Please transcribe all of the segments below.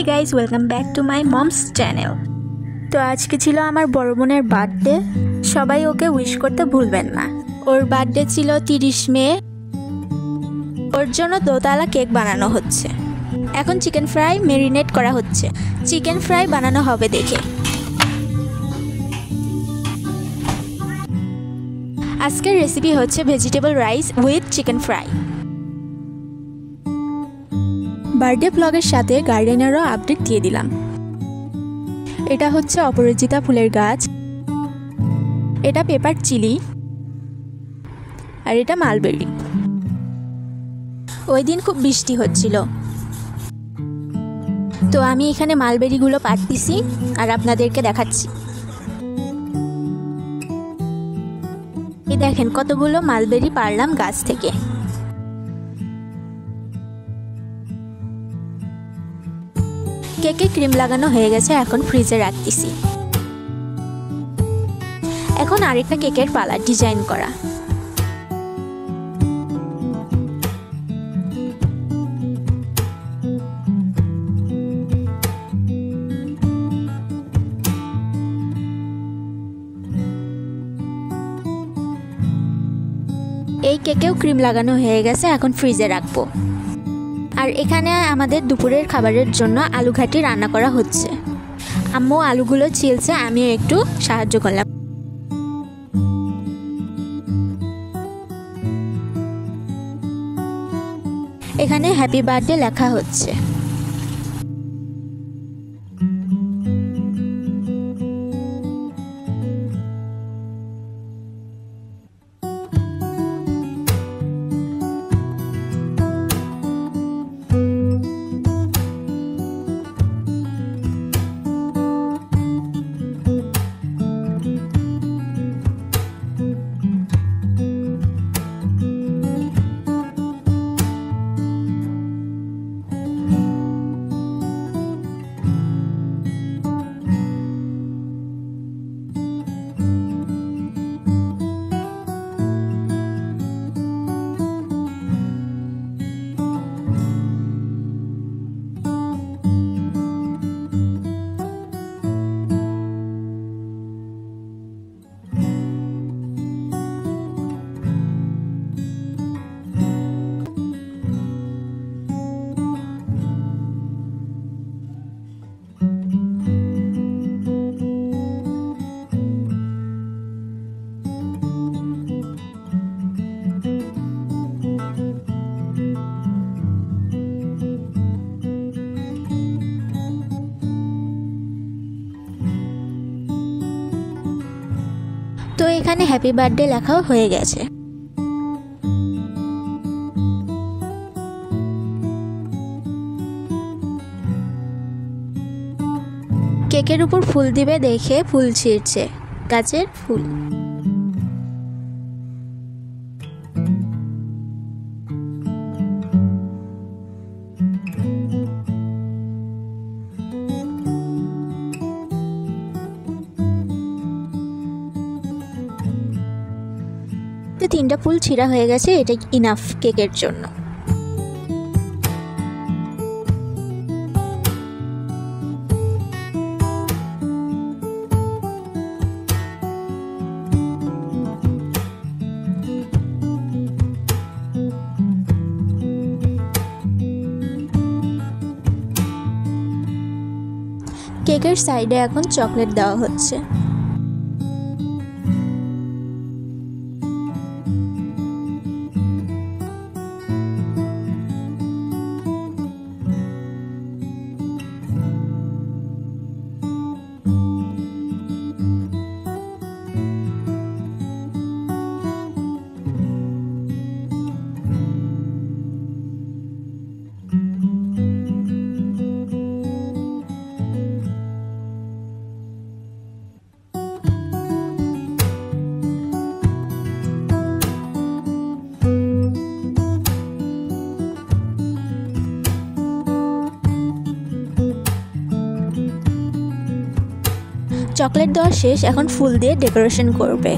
Hey guys, welcome back to my mom's channel. তো আজকে ছিল আমার বড় বোনের বার্থডে। সবাই ওকে উইশ করতে ভুলবেন না। ওর বার্থডে ছিল 30 মে। ওর জন্য দোতলা কেক বানানো হচ্ছে। এখন চিকেন ফ্রাই ম্যারিনেট করা হচ্ছে। চিকেন ফ্রাই বানানো হবে দেখে। আজকের রেসিপি হচ্ছে vegetable rice with chicken fry. Birthday ব্লগের সাথে গার্ডেনেরও আপডেট দিয়ে দিলাম। এটা হচ্ছে অপরাজিতা ফুলের গাছ, এটা পেপার চিলি, আর এটা মালবেরি। ওই দিন খুব বৃষ্টি হচ্ছিল, তো আমি এখানে মালবেরিগুলো পাড়তেছি আর আপনাদেরকে দেখাচ্ছি। এই দেখেন কতগুলো মালবেরি পারলাম গাছ থেকে। কেকে ক্রিম লাগানো হয়ে গেছে, এখন ফ্রিজে রাখতেছি। এখন আরেকটা কেকের পালা ডিজাইন করা। এই কেকেও ক্রিম লাগানো হয়ে গেছে, এখন ফ্রিজে রাখবো। আর এখানে আমাদের দুপুরের খাবারের জন্য আলু ঘাটি রান্না করা হচ্ছে। আম্মু আলুগুলো ছিলছে, আমিও একটু সাহায্য করলাম। এখানে হ্যাপি বার্থডে লেখা হচ্ছে। তো এখানে হ্যাপি বার্থডে লেখাও হয়ে গেছে। কেকের উপর ফুল দিবে দেখে ফুল ছিঁড়ছে, গাছের ফুল। তিনটা ফুল ছিঁড়া হয়ে গেছে, এটা ইনাফ কেকের জন্য। কেকের সাইডে এখন চকলেট দেওয়া হচ্ছে। চকলেট দেওয়া শেষ, এখন ফুল দিয়ে ডেকোরেশন করবে।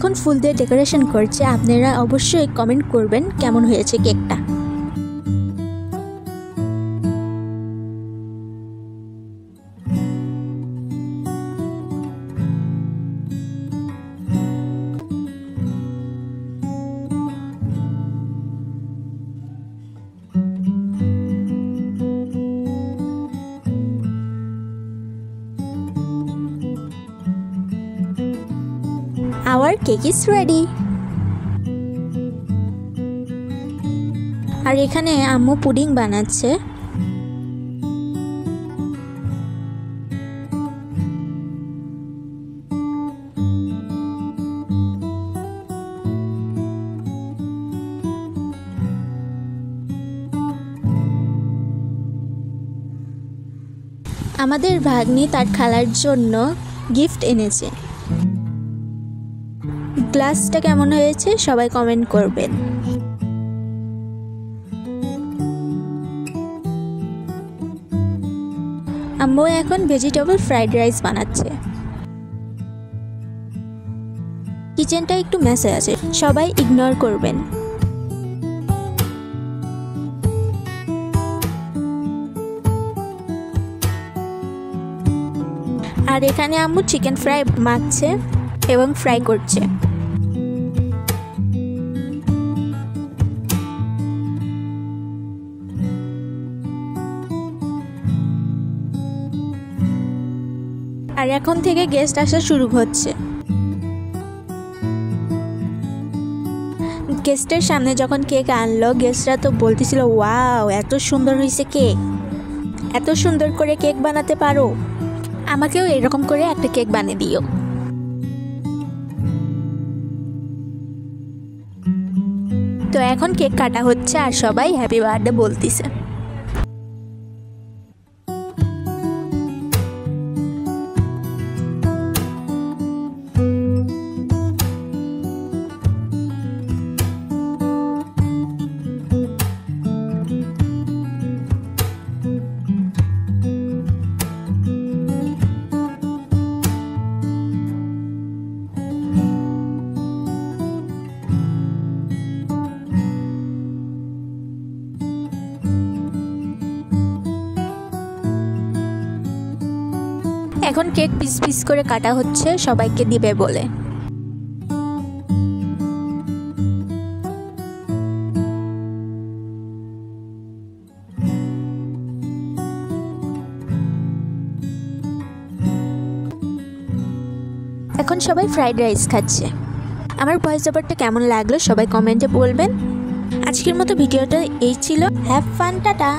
এখন ফুল দিয়ে ডেকোরেশন করছে। আপনারা অবশ্যই কমেন্ট করবেন কেমন হয়েছে কেকটা। Our cake is ready. আর এখানে আম্মু পুডিং বানাচ্ছে। আমাদের ভাগ্নি তার খালার জন্য গিফট এনেছে। গ্লাসটা কেমন হয়েছে সবাই কমেন্ট করবেন। আম্মু এখন ভেজিটেবল ফ্রাইড রাইস বানাচ্ছে। কিচেনটা একটু মেসে আছে, সবাই ইগনোর করবেন। আর এখানে আম্মু চিকেন ফ্রাই মাখছে এবং ফ্রাই করছে। আর এখন থেকে গেস্ট আসা শুরু হচ্ছে। গেস্টের সামনে যখন কেক আনলো, গেস্টরা তো বলতেছিল ওয়াও এত সুন্দর হয়েছে কেক, এত সুন্দর করে কেক বানাতে পারো, আমাকেও এরকম করে একটা কেক বানিয়ে দিও। তো এখন কেক কাটা হচ্ছে আর সবাই হ্যাপি বার্থডে বলতেছে। এখন কেক পিস পিস করে কাটা হচ্ছে সবাইকে দিবে বলে। এখন সবাই ফ্রাইড রাইস খাচ্ছে। আমার ভয়েস ওভারটা কেমন লাগলো সবাই কমেন্টে বলবেন। আজকের মতো ভিডিওটা এই ছিল। Have fun, tata.